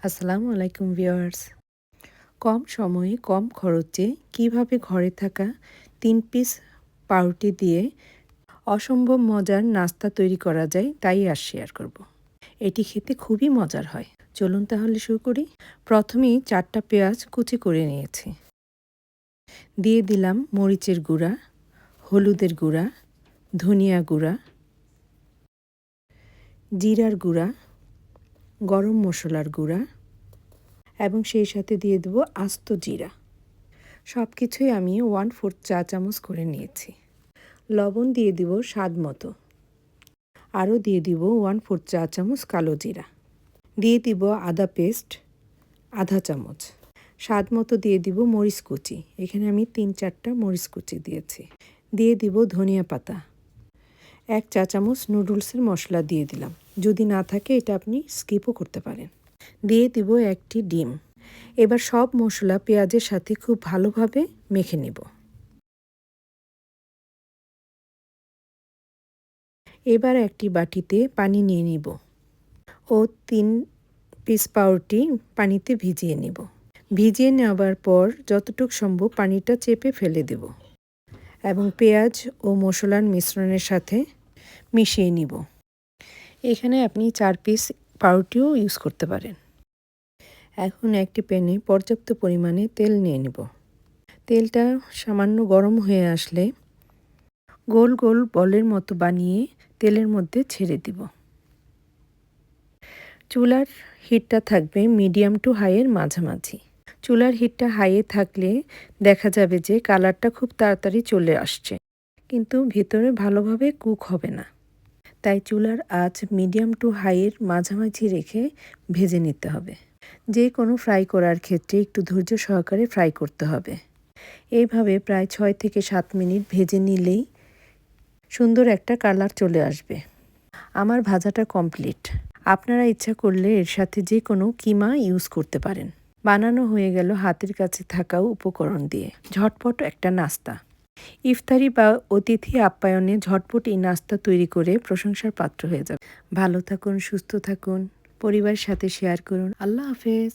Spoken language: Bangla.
আসসালামু আলাইকুম ভিউয়ার্স। কম সময়ে কম খরচে কিভাবে ঘরে থাকা ৩ পিস পাউরুটি দিয়ে অসম্ভব মজার নাস্তা তৈরি করা যায় তাই আজ শেয়ার করব। এটি খেতে খুবই মজার হয়। চলুন তাহলে শুরু করি। প্রথমেই ৪টা পেঁয়াজ কুচি করে নিয়েছি। দিয়ে দিলাম মরিচের গুঁড়া, হলুদের গুঁড়া, ধনিয়া গুঁড়া, জিরার গুঁড়া, গরম মশলার গুঁড়া এবং সেই সাথে দিয়ে দেব আস্ত জিরা। সব কিছুই আমি 1/4 চা চামচ করে নিয়েছি। লবণ দিয়ে দিব স্বাদ মতো। আরও দিয়ে দিব 1/4 চা চামচ কালো জিরা। দিয়ে দিব আদা পেস্ট আধা চামচ। স্বাদ মতো দিয়ে দিব মরিচ কুচি। এখানে আমি ৩-৪টা মরিচ কুচি দিয়েছি। দিয়ে দিব ধনিয়া পাতা। ১ চা চামচ নুডলসের মশলা দিয়ে দিলাম। যদি না থাকে এটা আপনি স্কিপও করতে পারেন। দিয়ে দিব ১টি ডিম। এবার সব মশলা পেঁয়াজের সাথে খুব ভালোভাবে মেখে নেব। এবার একটি বাটিতে পানি নিয়ে নিব ও ৩ পিস পাউরুটি পানিতে ভিজিয়ে নেব। ভিজিয়ে নেওয়ার পর যতটুকু সম্ভব পানিটা চেপে ফেলে দেব এবং পেঁয়াজ ও মশলার মিশ্রণের সাথে মিশিয়ে নিব। এখানে আপনি ৪ পিস পাউরুটিও ইউজ করতে পারেন। এখন একটি প্যানে পর্যাপ্ত পরিমাণে তেল নিয়ে নিব। তেলটা সামান্য গরম হয়ে আসলে গোল গোল বলের মতো বানিয়ে তেলের মধ্যে ছেড়ে দিব। চুলার হিটটা থাকবে মিডিয়াম টু হাইয়ের মাঝামাঝি। চুলার হিটটা হাইয়ে থাকলে দেখা যাবে যে কালারটা খুব তাড়াতাড়ি চলে আসছে, কিন্তু ভিতরে ভালোভাবে কুক হবে না। তাই চুলার আঁচ মিডিয়াম টু হাইয়ের মাঝামাঝি রেখে ভেজে নিতে হবে। যে কোনো ফ্রাই করার ক্ষেত্রে একটু ধৈর্য সহকারে ফ্রাই করতে হবে। এইভাবে প্রায় ৬ থেকে ৭ মিনিট ভেজে নিলেই সুন্দর একটা কালার চলে আসবে। আমার ভাজাটা কমপ্লিট। আপনারা ইচ্ছা করলে এর সাথে যে কোনো কিমা ইউজ করতে পারেন। বানানো হয়ে গেল হাতের কাছে থাকা উপকরণ দিয়ে ঝটপট একটা নাস্তা। ইফতারি বা অতিথি আপ্যায়নে ঝটপট এই নাস্তা তৈরি করে প্রশংসার পাত্র হয়ে যাবে। ভালো থাকুন, সুস্থ থাকুন, পরিবারের সাথে শেয়ার করুন। আল্লাহ হাফেজ।